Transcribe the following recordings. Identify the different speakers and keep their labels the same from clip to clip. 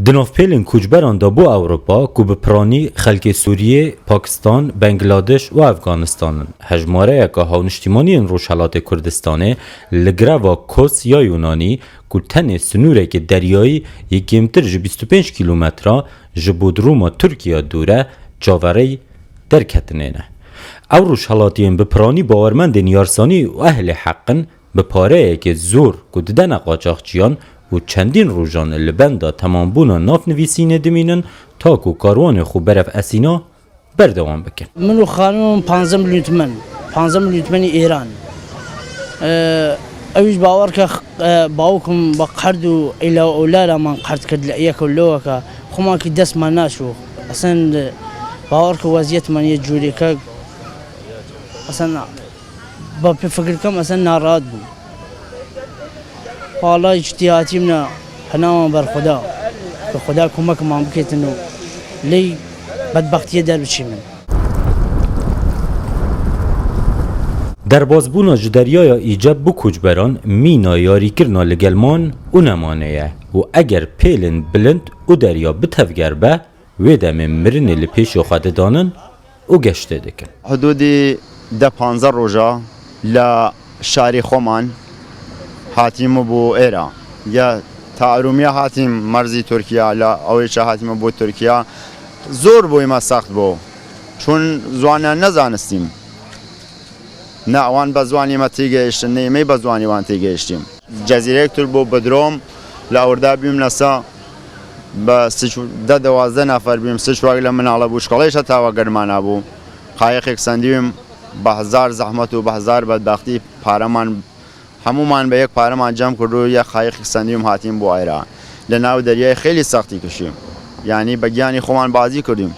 Speaker 1: دنافپیلن کوچبران دا بو اوروپا کو بپرانی خلک سوریه، پاکستان، بنگلادش و افغانستان هجماره اکا هاونشتیمانی روشالات کردستانه لگروا کوس یا یونانی کو تن سنوره که دریایی یکیمتر 25 کیلومترا جبودروما ترکیه دوره جاوری درکتنینه. او روشالاتین بپرانی باورمند نیارسانی و اهل حقن بپاره که زور کو ددن قاچاقچیان و چندین روزان لبندا تمام بونا ناف نویسینه دمینن تا کو کاروان خو برف اسینا بردوام بکن.
Speaker 2: منو خانم 15 میلیون تومان 15 میلیون تومان ایران. اویش باور که باوکم با قرض و الا اولالا من قرض کرد لیک ولو که خما کی دست من نشو اصلا باور که وضعیت من یه جوری که اصلا با فکر کم اصلا ناراحت بود. والله اجتهادی من حنام بر خدا به خدا کمک ما بکیتنو لی بدبختی در بچی من.
Speaker 1: در بازبونا جدریای ایجاب بو کوچبران مینا یاری کرنا لگلمان او نمانه و اگر پیلن بلند او دریا بتفگر به ویدم مرن لپیش خواهد دانن او گشته دکن.
Speaker 3: حدودی 15 روزا لشاری خومان هاتیم بو ایران یا تعرومیه هاتیم مرزی ترکیه لا اویچه هاتیم بو ترکیه زور بوی ما سخت بو چون زوانه نزانستیم نه وان بزوانی ما تیگهشتیم نه می بزوانی وان تیگهشتیم جزیره کتر بو بدروم لاورده بیم نسا با 12 نفر بیم سه شواگل من علا بوش کلیش تا و گرمان بو قایق اکسندیم با هزار زحمت و با هزار بدبختی پارمان همومان به یک پارمان جمع کردو یک قایق اکسندیم هاتیم بو ایران لناو دریای خیلی سختی کشیم یعنی بگیانی خوان بازی کردیم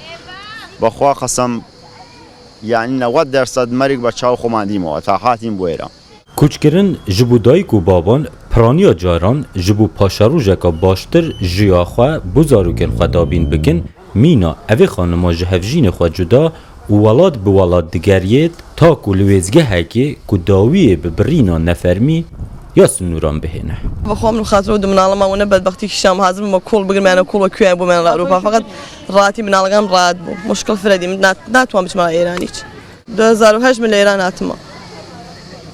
Speaker 3: با خوا قسم یعنی 90% مرگ بچه‌ها خوان دیم و تا هاتیم بو ایران
Speaker 1: کوچکرن جبودای کو بابان پرانیا جاران جبو پاشاروجه که باشتر جیاخوا بزاروگن خدابین بکن مینا اوی خانما جهفجین خوا جدا و ولاد به ولاد دگریت تا کلویزگه هکی که داویه ببرینا نفرمی یا سنوران بهینه.
Speaker 4: و خواهم من خاطر بودم من علما ونه بدبختی کشام حاضر ما کول بگیر من کول و کیه بو من اروپا فقط راتی من علگام راد بو مشکل فردی نتوام بچم ایرانیچ 2008 من ایران اتما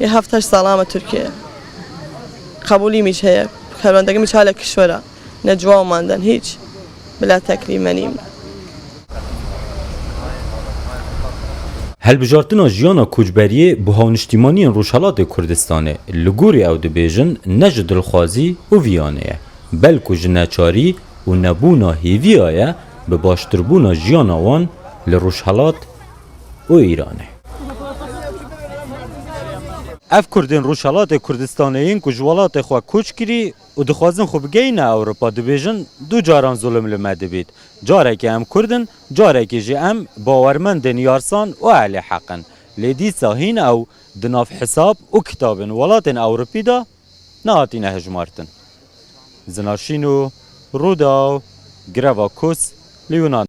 Speaker 4: یه هفته سلام ترکیه قبولی میشه خبرندگی میشه حال کشورا نجوا ماندن هیچ بلا تکلیف منیم.
Speaker 1: هلبجارتنا جیانا کوچبریه به هاونشتیمانی روشالات کردستانه لگوری او دبیجن نجد الخوازی و ویانه بلکو جنچاری و نبونا هیویایه به باشتربونا جیانا وان لروشالات و ایرانه. اف کردین روشالات کردستانه این کجوالات خواه کوچ کری و دخوازن خوب گین اوروپا دبیجن دو جاران ظلم لمده بید جاره که ام کردن جاره که جی ام باورمند نیارسان و اهل حقن لیدی ساهین او دناف حساب و کتابن ولاتن اوروپی دا نهاتین هجمارتن زناشینو رودا گرواکوس لیونان